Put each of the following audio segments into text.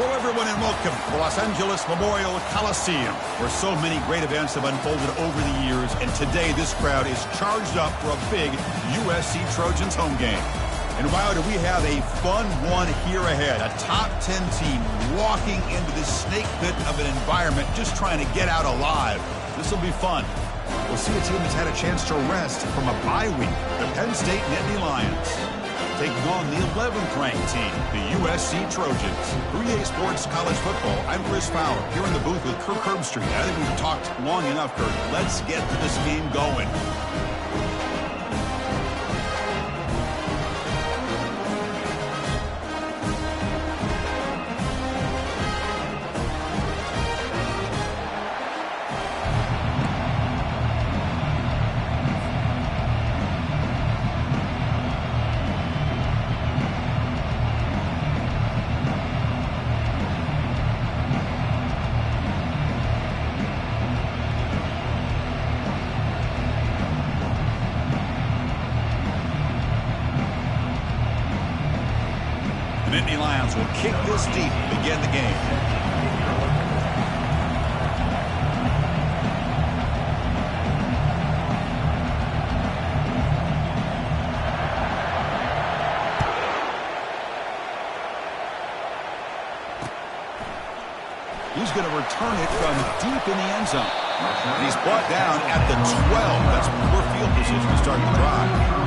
Hello, everyone, and welcome to the Los Angeles Memorial Coliseum, where so many great events have unfolded over the years, and today this crowd is charged up for a big USC Trojans home game. And wow, do we have a fun one here ahead. A top 10 team walking into this snake pit of an environment, just trying to get out alive. This will be fun. We'll see a team that's had a chance to rest from a bye week, the Penn State Nittany Lions, taking on the 11th ranked team, the USC Trojans. 3A Sports College Football. I'm Chris Fowler, here in the booth with Kirk Herbstreit. I think we've talked long enough, Kirk. Let's get this game going. The Nittany Lions will kick this deep to begin the game. He's going to return it from deep in the end zone. And he's brought down at the 12. That's poor field position to start the drive.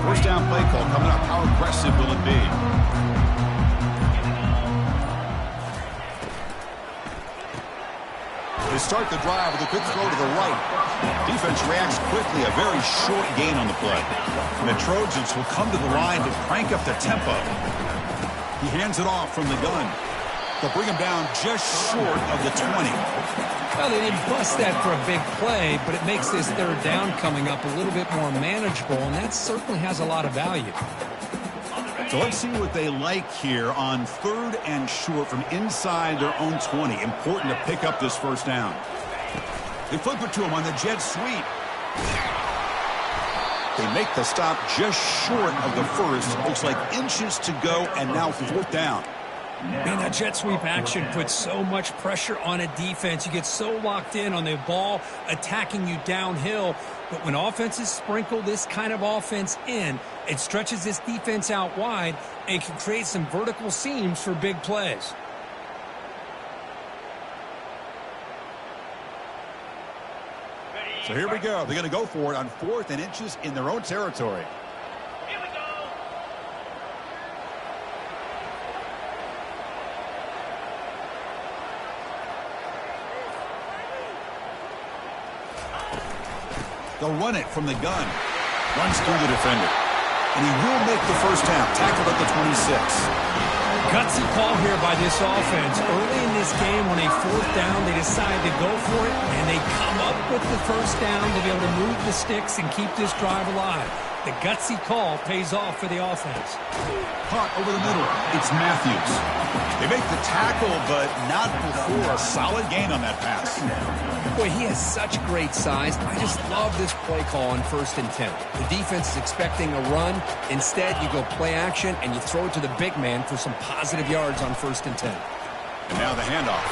First down play call coming up. How aggressive will it be? They start the drive with a quick throw to the right. Defense reacts quickly. A very short gain on the play. And the Trojans will come to the line to crank up the tempo. He hands it off from the gun. They'll bring him down just short of the 20. Well, they didn't bust that for a big play, but it makes this third down coming up a little bit more manageable, and that certainly has a lot of value. So let's see what they like here on third and short from inside their own 20. Important to pick up this first down. They flip it to him on the jet sweep. They make the stop just short of the first. Looks like inches to go, and now fourth down. Man, that jet sweep action puts so much pressure on a defense. You get so locked in on the ball attacking you downhill. But when offenses sprinkle this kind of offense in, it stretches this defense out wide and can create some vertical seams for big plays. So here we go. They're going to go for it on fourth and inches in their own territory. They'll run it from the gun. Runs through the defender. And he will make the first down. Tackled at the 26. Gutsy call here by this offense. Early in this game, on a fourth down, they decide to go for it, and they come up with the first down to be able to move the sticks and keep this drive alive. The gutsy call pays off for the offense. Caught over the middle. It's Matthews. They make the tackle, but not before a solid gain on that pass. Boy, he has such great size. I just love this play call on 1st and 10. The defense is expecting a run. Instead, you go play action, and you throw it to the big man for some positive yards on 1st and 10. And now the handoff.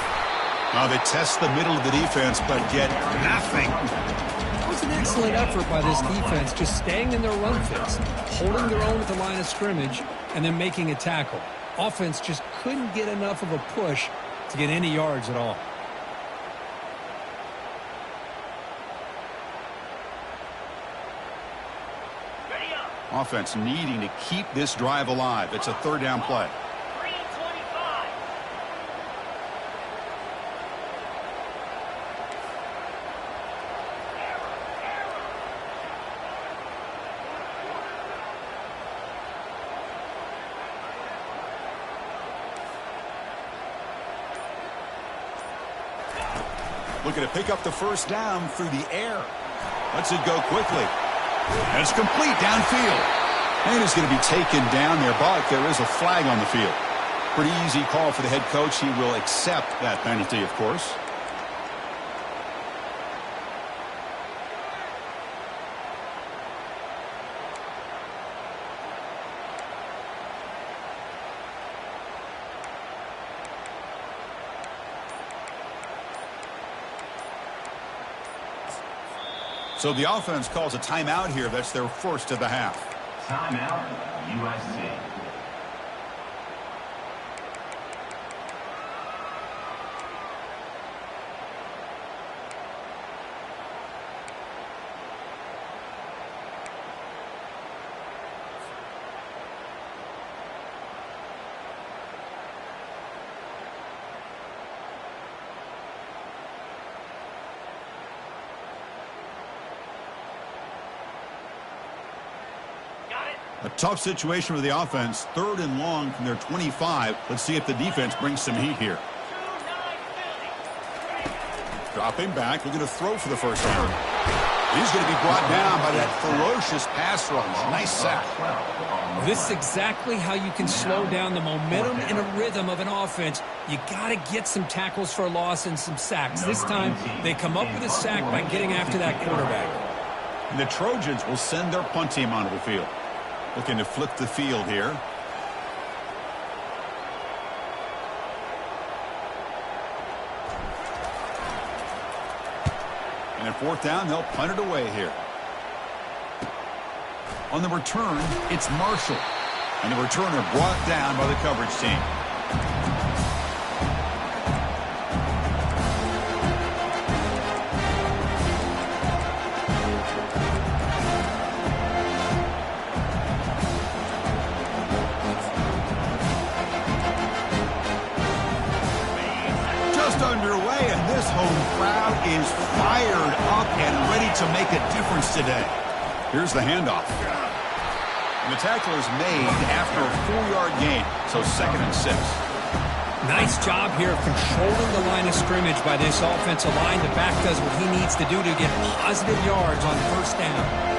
Now they test the middle of the defense, but get nothing. It was an excellent effort by this defense, just staying in their run fits, holding their own at the line of scrimmage, and then making a tackle. Offense just couldn't get enough of a push to get any yards at all. Offense needing to keep this drive alive. It's a third down play. Looking to pick up the first down through the air. Lets it go quickly. And it's complete downfield. And it's going to be taken down there, but there is a flag on the field. Pretty easy call for the head coach. He will accept that penalty, of course. So the offense calls a timeout here. That's their first of the half. Timeout, USC. A tough situation for the offense. 3rd and long from their 25. Let's see if the defense brings some heat here. Dropping back, looking to throw for the first down. He's going to be brought down by that ferocious pass rush. Nice sack. This is exactly how you can slow down the momentum and a rhythm of an offense. You got to get some tackles for a loss and some sacks. This time, they come up with a sack by getting after that quarterback. And the Trojans will send their punt team onto the field. Looking to flip the field here. And at 4th down, they'll punt it away here. On the return, it's Marshall. And the returner brought down by the coverage team. Underway, and this home crowd is fired up and ready to make a difference today. Here's the handoff. And the tackle is made after a 4-yard gain, so 2nd and 6. Nice job here of controlling the line of scrimmage by this offensive line. The back does what he needs to do to get positive yards on 1st down.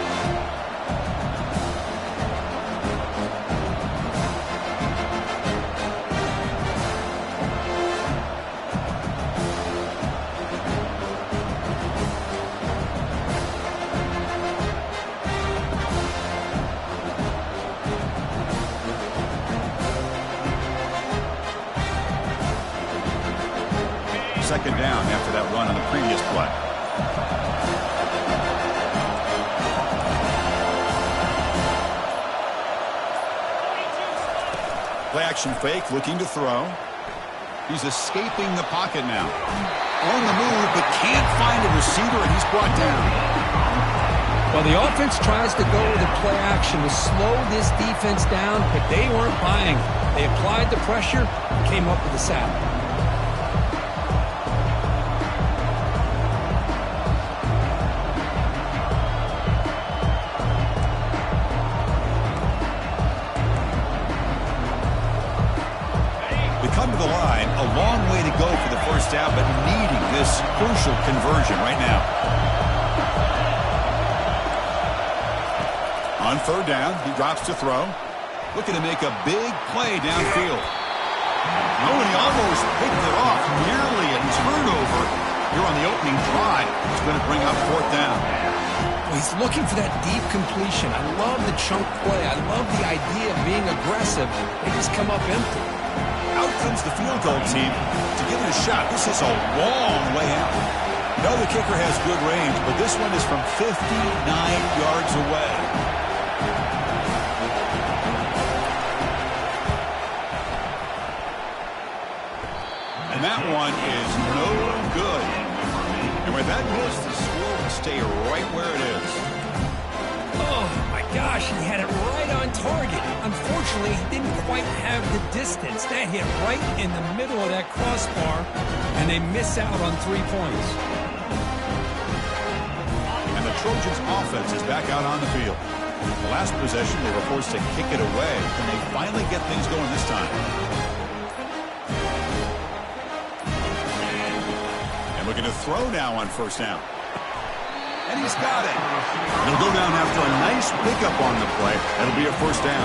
Second down after that run on the previous play. Play action fake, looking to throw. He's escaping the pocket now. On the move, but can't find a receiver, and he's brought down. Well, the offense tries to go with the play action to slow this defense down, but they weren't buying. They applied the pressure and came up with a sack. A long way to go for the first down, but needing this crucial conversion right now. On 3rd down, he drops to throw. Looking to make a big play downfield. Oh, and he almost picked it off. Nearly a turnover here on the opening drive. It's going to bring up 4th down. Well, he's looking for that deep completion. I love the chunk play. I love the idea of being aggressive. They just come up empty. Out comes the field goal team to give it a shot. This is a long way out. No, the kicker has good range, but this one is from 59 yards away. And that one is no good. And with that miss, the score will stay right where it is. Oh, my gosh, he had it right on target. Unfortunately, he didn't quite have the distance. That hit right in the middle of that crossbar, and they miss out on 3 points. And the Trojans' offense is back out on the field. The last possession, they were forced to kick it away. Can they finally get things going this time? And Looking to throw now on first down. And he's got it. He'll go down after a nice pickup on the play. That'll be a first down.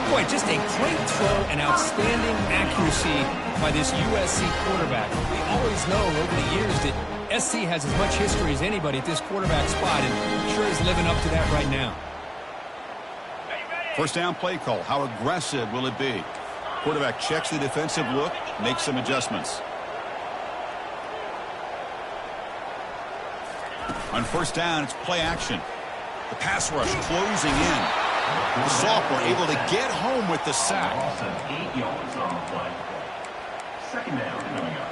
Boy, just a great throw and outstanding accuracy by this USC quarterback. We always know over the years that SC has as much history as anybody at this quarterback spot, and sure is living up to that right now. First down play call. How aggressive will it be? Quarterback checks the defensive look, makes some adjustments. On first down, it's play action. The pass rush closing in. The sophomore able to get home with the sack. Loss of 8 yards on the play. Second down coming up.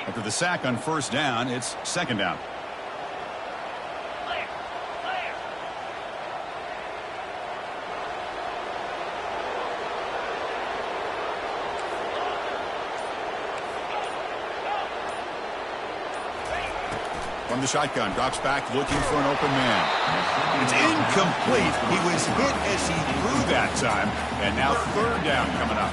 After the sack on first down, it's second down. From the shotgun, drops back looking for an open man. It's incomplete. He was hit as he threw that time. And now third down coming up.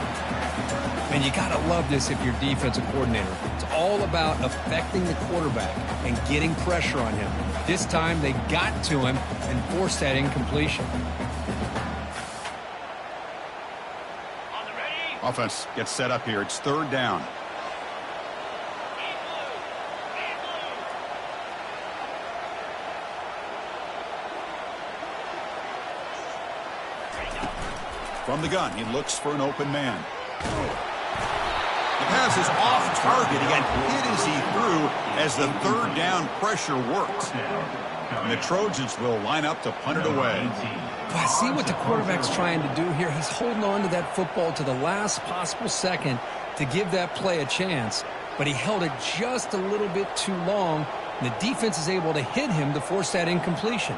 And you got to love this if you're defensive coordinator. It's all about affecting the quarterback and getting pressure on him. This time they got to him and forced that incompletion. Offense gets set up here. It's third down. From the gun, he looks for an open man. The pass is off target. He got hit as he threw as the third down pressure works. And the Trojans will line up to punt it away. But see what the quarterback's trying to do here. He's holding on to that football to the last possible second to give that play a chance. But he held it just a little bit too long. And the defense is able to hit him to force that incompletion.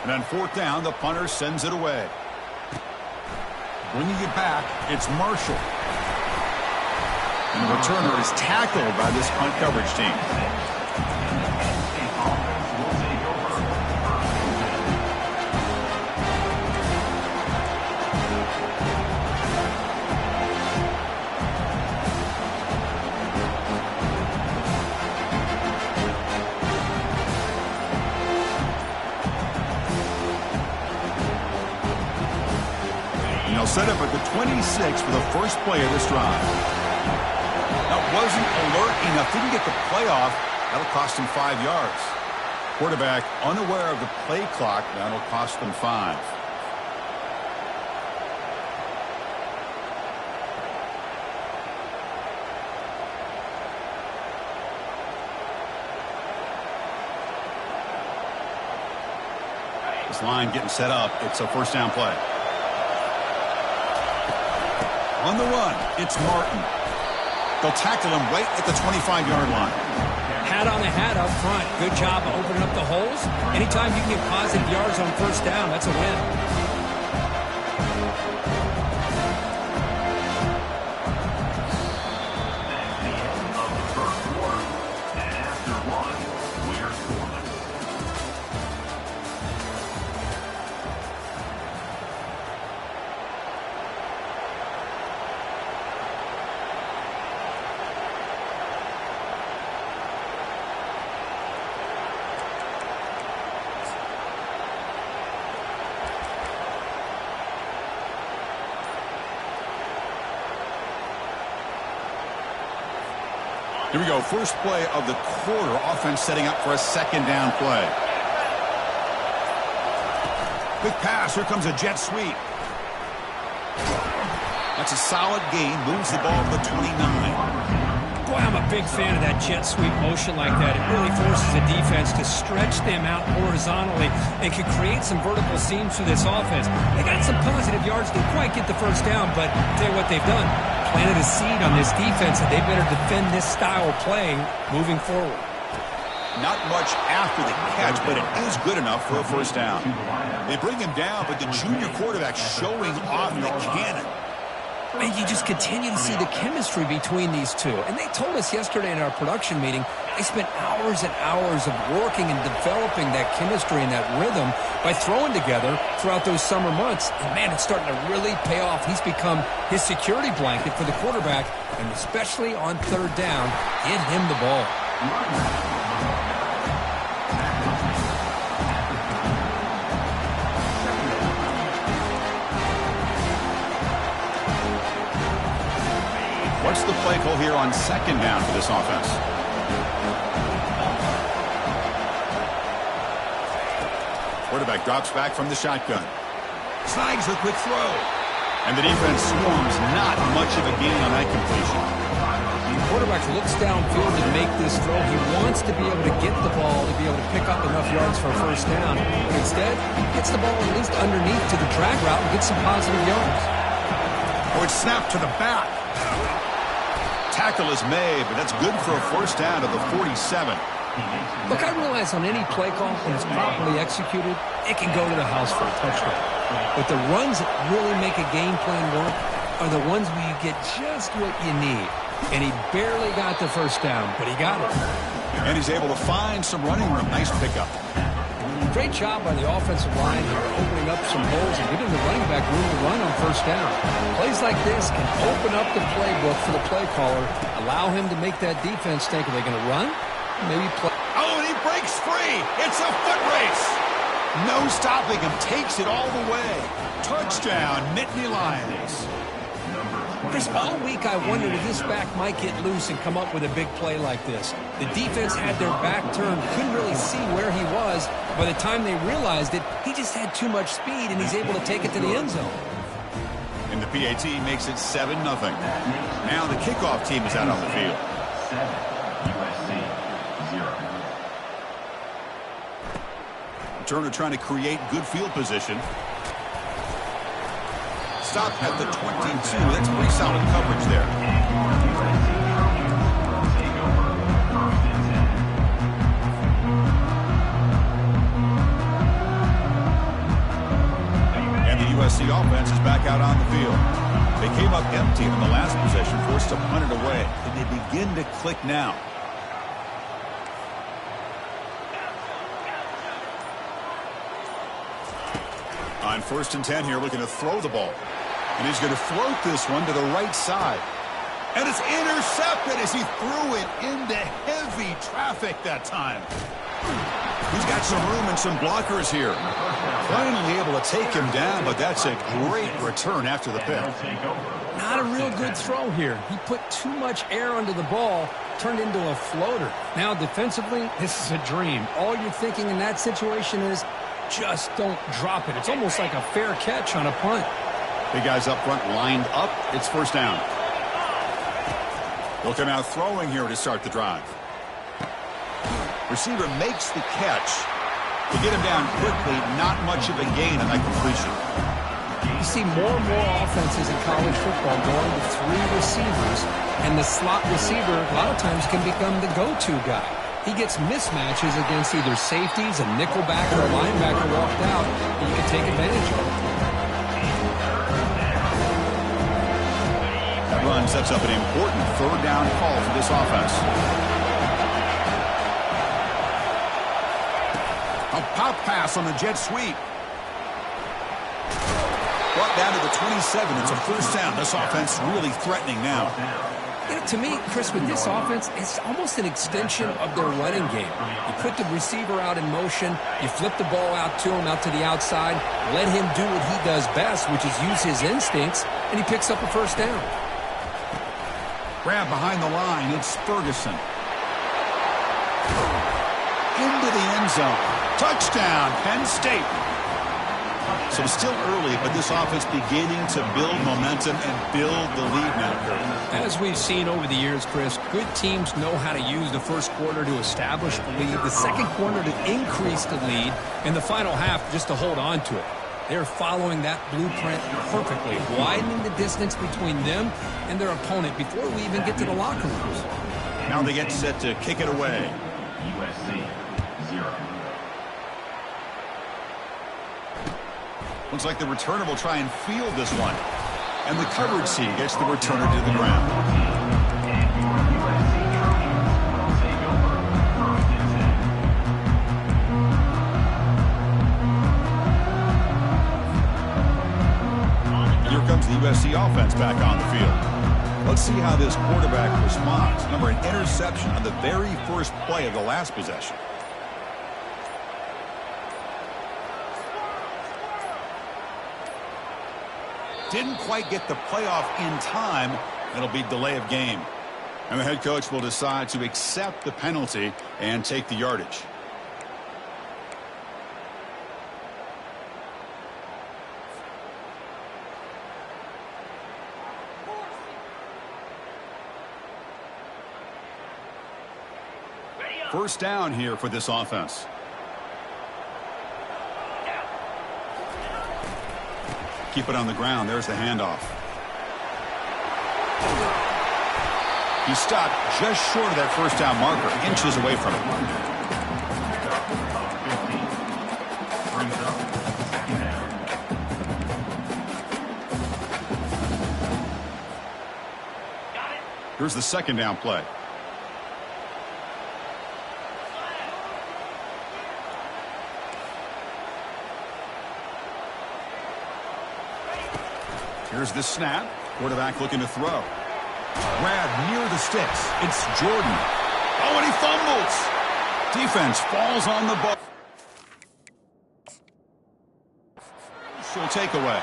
And on fourth down, the punter sends it away. Bringing it back, it's Marshall. And the returner is tackled by this punt coverage team. Set up at the 26 for the first play of this drive. That wasn't alert enough. Didn't get the play off. That'll cost him 5 yards. Quarterback unaware of the play clock. That'll cost them 5. This line getting set up. It's a first down play. On the run, it's Martin. They'll tackle him right at the 25-yard line. Hat on the hat up front. Good job of opening up the holes. Anytime you can get positive yards on first down, that's a win. That's the end of the first quarter. And after one, we're scoreless. Here we go. First play of the quarter. Offense setting up for a second down play. Quick pass. Here comes a jet sweep. That's a solid gain. Moves the ball to the 29. Boy, I'm a big fan of that jet sweep motion like that. It really forces the defense to stretch them out horizontally and can create some vertical seams through this offense. They got some positive yards. Didn't quite get the first down, but I'll tell you what they've done. Planted a seed on this defense that they better defend this style of playing moving forward. Not much after the catch, but it is good enough for a first down. They bring him down, but the junior quarterback showing off the cannon. And you just continue to see the chemistry between these two. And they told us yesterday in our production meeting, they spent hours and hours of working and developing that chemistry and that rhythm by throwing together throughout those summer months. And, man, it's starting to really pay off. He's become his security blanket for the quarterback, and especially on third down, get him the ball. What's the play call here on second down for this offense? Quarterback drops back from the shotgun. Snags the quick throw. And the defense swarms. Not much of a gain on that completion. The quarterback looks downfield to make this throw. He wants to be able to get the ball to be able to pick up enough yards for a first down. But instead, he gets the ball at least underneath to the drag route and gets some positive yards. Oh, it's snapped to the back. Tackle is made, but that's good for a first down to the 47. Look, I realize on any play call, when it's properly executed, it can go to the house for a touchdown. But the runs that really make a game plan work are the ones where you get just what you need. And he barely got the first down, but he got it. And he's able to find some running room. Nice pickup. Great job by the offensive line here, opening up some holes and giving the running back room to run on first down. Plays like this can open up the playbook for the play caller, allow him to make that defense think, are they going to run? Maybe play. Oh, and he breaks free. It's a foot race. No stopping him. Takes it all the way. Touchdown, Nittany Lions. Chris, all week I wondered if this back might get loose and come up with a big play like this. The defense had their back turned, couldn't really see where he was. By the time they realized it, he just had too much speed, and he's able to take it to the end zone. And the PAT makes it 7-0. Now the kickoff team is out on the field. 7, USC 0. Turner trying to create good field position. Stop at the 22. That's pretty solid coverage there. And the USC offense is back out on the field. They came up empty in the last possession, forced to punt it away. And they begin to click now. On 1st and 10 here, looking to throw the ball. And he's going to float this one to the right side. And it's intercepted as he threw it into heavy traffic that time. He's got some room and some blockers here. Finally able to take him down, but that's a great return after the pick. Not a real good throw here. He put too much air under the ball, turned into a floater. Now defensively, this is a dream. All you're thinking in that situation is, just don't drop it. It's almost like a fair catch on a punt. Big guys up front lined up. It's first down. They'll come out throwing here to start the drive. Receiver makes the catch. To get him down quickly, not much of a gain on that completion. You see more and more offenses in college football going to 3 receivers, and the slot receiver a lot of times can become the go-to guy. He gets mismatches against either safeties, a nickelback, or a linebacker walked out, and you can take advantage of it. That run sets up an important third down call for this offense. A pop pass on the jet sweep. Brought down to the 27. It's a first down. This offense really threatening now. You know, to me, Chris, with this offense, it's almost an extension of their running game. You put the receiver out in motion, you flip the ball out to him, out to the outside, let him do what he does best, which is use his instincts, and he picks up a first down. Grab behind the line. It's Ferguson. Into the end zone. Touchdown, Penn State. So it's still early, but this offense beginning to build momentum and build the lead now. As we've seen over the years, Chris, good teams know how to use the first quarter to establish the lead, the second quarter to increase the lead, and the final half just to hold on to it. They're following that blueprint perfectly, widening the distance between them and their opponent before we even get to the locker rooms. Now they get set to kick it away. USC 0. Looks like the returner will try and field this one. And the coverage C gets the returner to the ground. And your USC Trojans will take over 1st and 10. Here comes the USC offense back on the field. Let's see how this quarterback responds. Remember, an interception on the very first play of the last possession. Didn't quite get the playoff in time. It'll be delay of game. And the head coach will decide to accept the penalty and take the yardage. First down here for this offense. Keep it on the ground. There's the handoff. He stopped just short of that first down marker, inches away from it. Brings up 2nd down. Here's the 2nd down play. Here's the snap. Quarterback looking to throw. Grab near the sticks. It's Jordan. Oh, and he fumbles. Defense falls on the ball. She'll take away.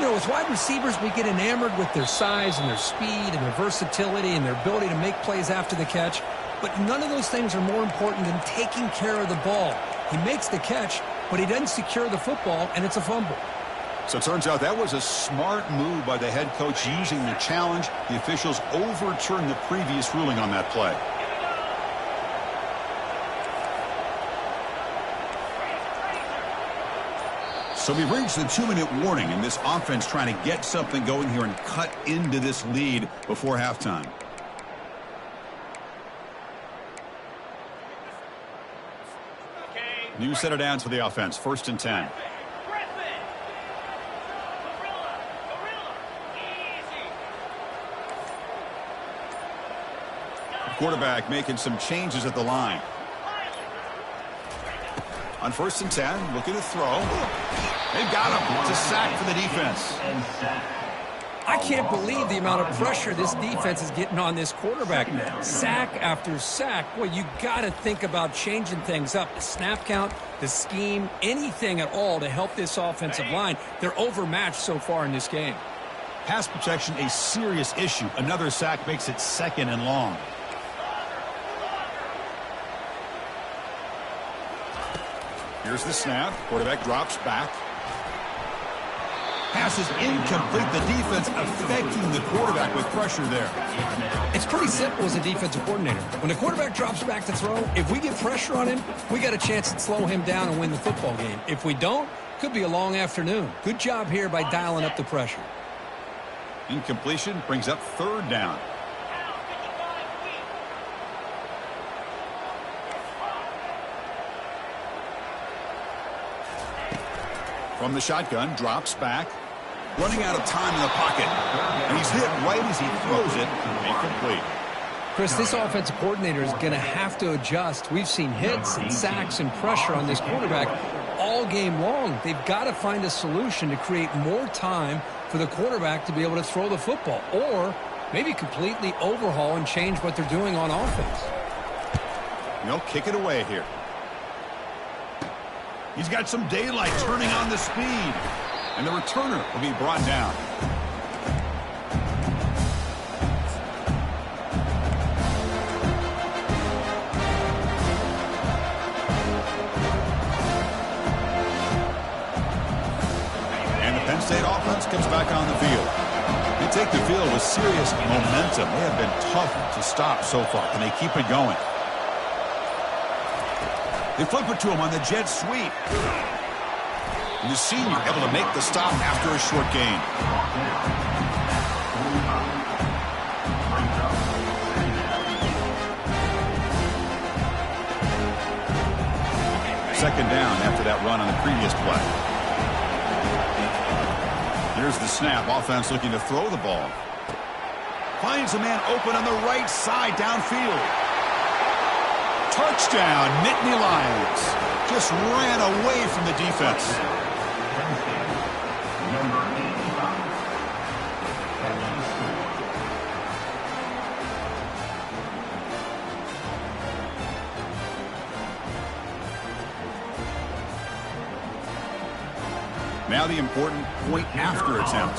You know, as wide receivers, we get enamored with their size and their speed and their versatility and their ability to make plays after the catch. But none of those things are more important than taking care of the ball. He makes the catch, but he doesn't secure the football, and it's a fumble. So it turns out that was a smart move by the head coach using the challenge. The officials overturned the previous ruling on that play. So we've reached the 2-minute warning, and this offense trying to get something going here and cut into this lead before halftime. New set of downs for the offense. 1st and 10. Quarterback making some changes at the line. On 1st and 10, looking to throw. They've got him. It's a sack for the defense. I can't believe the amount of pressure this defense is getting on this quarterback. Sack after sack. Boy, you got to think about changing things up. The snap count, the scheme, anything at all to help this offensive line. They're overmatched so far in this game. Pass protection, a serious issue. Another sack makes it 2nd and long. Here's the snap. Quarterback drops back. Pass is incomplete. The defense affecting the quarterback with pressure there. It's pretty simple as a defensive coordinator. When the quarterback drops back to throw, if we get pressure on him, we got a chance to slow him down and win the football game. If we don't, could be a long afternoon. Good job here by dialing up the pressure. Incompletion brings up 3rd down. From the shotgun, drops back. Running out of time in the pocket. And he's hit right as he throws it. Incomplete. Chris, this offensive coordinator is going to have to adjust. We've seen hits and sacks and pressure on this quarterback all game long. They've got to find a solution to create more time for the quarterback to be able to throw the football. Or maybe completely overhaul and change what they're doing on offense. They'll kick it away here. He's got some daylight turning on the speed. And the returner will be brought down. And the Penn State offense comes back on the field. They take the field with serious momentum. They have been tough to stop so far. Can they keep it going? They flip it to him on the jet sweep. And the senior able to make the stop after a short gain. Second down after that run on the previous play. Here's the snap. Offense looking to throw the ball. Finds a man open on the right side downfield. Touchdown, Nittany Lions. Just ran away from the defense. Number 85. Now the important point after attempt.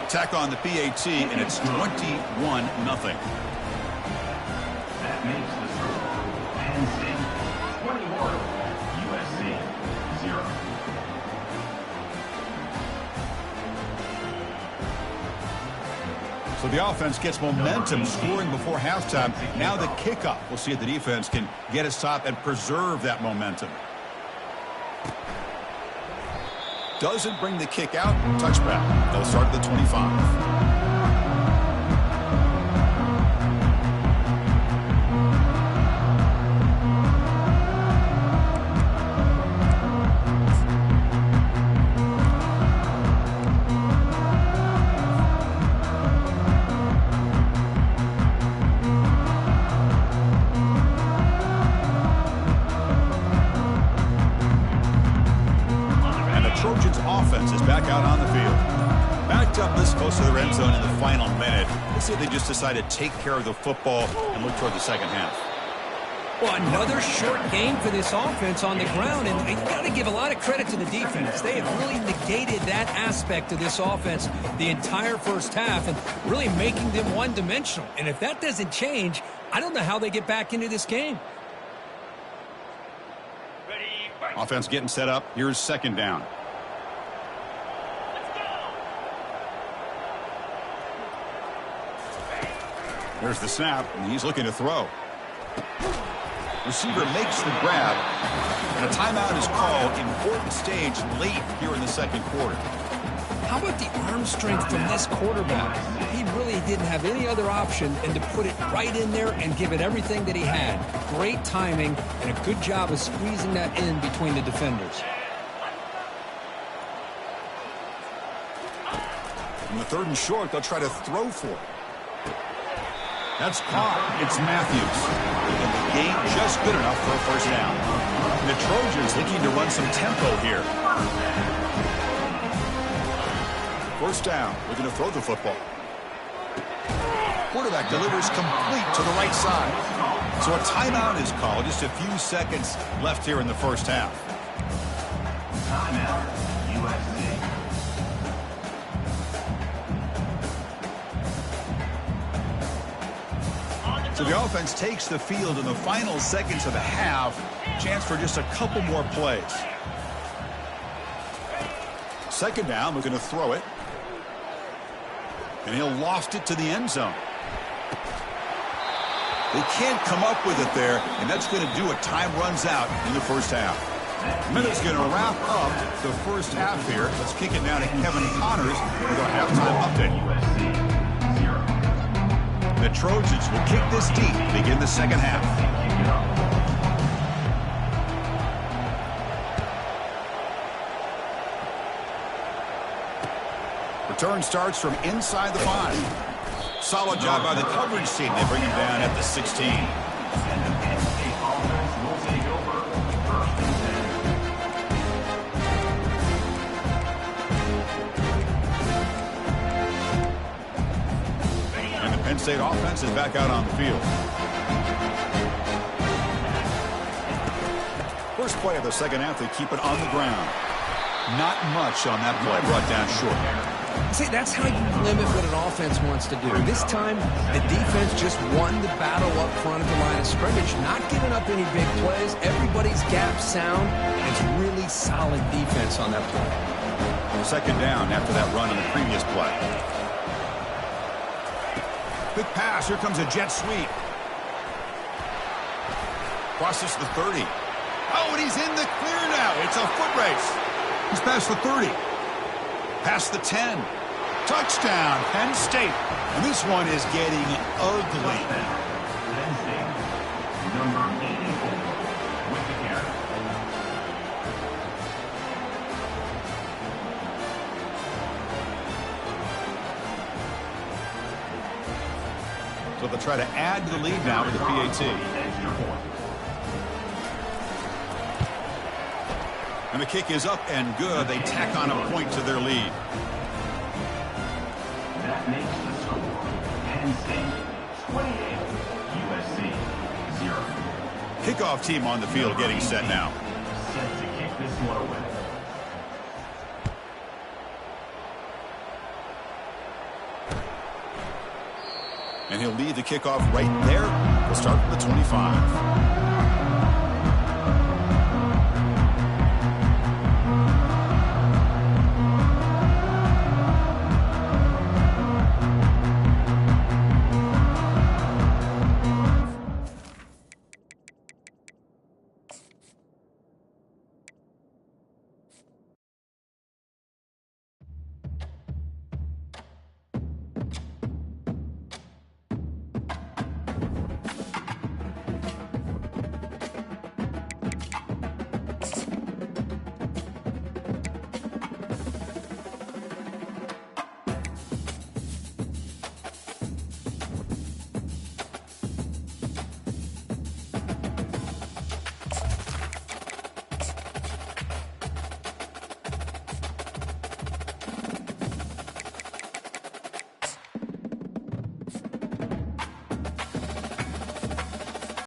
Attack on the PAT, and it's 21-0. That makes the score Penn State 21, USC 0. So the offense gets momentum scoring before halftime. Now the kickoff. We'll see if the defense can get a stop and preserve that momentum. Doesn't bring the kick out. Touchback. They'll start at the 25. To the red zone in the final minute. Let's see if they just decide to take care of the football and look toward the second half. Well, another short game for this offense on the ground, and you've got to give a lot of credit to the defense. They have really negated that aspect of this offense the entire first half and really making them one-dimensional. And if that doesn't change, I don't know how they get back into this game. Offense getting set up. Here's second down. There's the snap, and he's looking to throw. Receiver makes the grab, and a timeout is called. Important stage late here in the second quarter. How about the arm strength from this quarterback? He really didn't have any other option than to put it right in there and give it everything that he had. Great timing and a good job of squeezing that in between the defenders. In the third and short, they'll try to throw for it. That's caught. It's Matthews. And the game just good enough for a first down. And the Trojans looking to run some tempo here. First down. Looking to throw the football. Quarterback delivers complete to the right side. So a timeout is called. Just a few seconds left here in the first half. Timeout, USC. So the offense takes the field in the final seconds of the half. Chance for just a couple more plays. Second down, looking to throw it. And he'll loft it to the end zone. They can't come up with it there, and that's going to do it. Time runs out in the first half. Minute's going to wrap up the first half here. Let's kick it down to Kevin Connors with our halftime update. The Trojans will kick this deep to begin the second half. Return starts from inside the 5. Solid job by the coverage team. They bring him down at the 16. And the Penn State offense will take over. First and 10. And the Penn State offense is back out on the field. First play of the second half, they keep it on the ground. Not much on that play, brought down short. See, that's how you limit what an offense wants to do. This time, the defense just won the battle up front of the line of scrimmage, not giving up any big plays. Everybody's gap sound. It's really solid defense on that play. Second down after that run on the previous play. Quick pass. Here comes a jet sweep. Crosses the 30. Oh, and he's in the clear now. It's a foot race. He's past the 30. Past the 10. Touchdown, Penn State. And this one is getting ugly. So they'll try to add to the lead now with the PAT. Extra point. And the kick is up and good. They tack on a point to their lead. That makes the score Penn State 28, USC 0. Kickoff team on the field getting set now. Set to kick this one away. And he'll lead the kickoff right there. We'll start with the 25.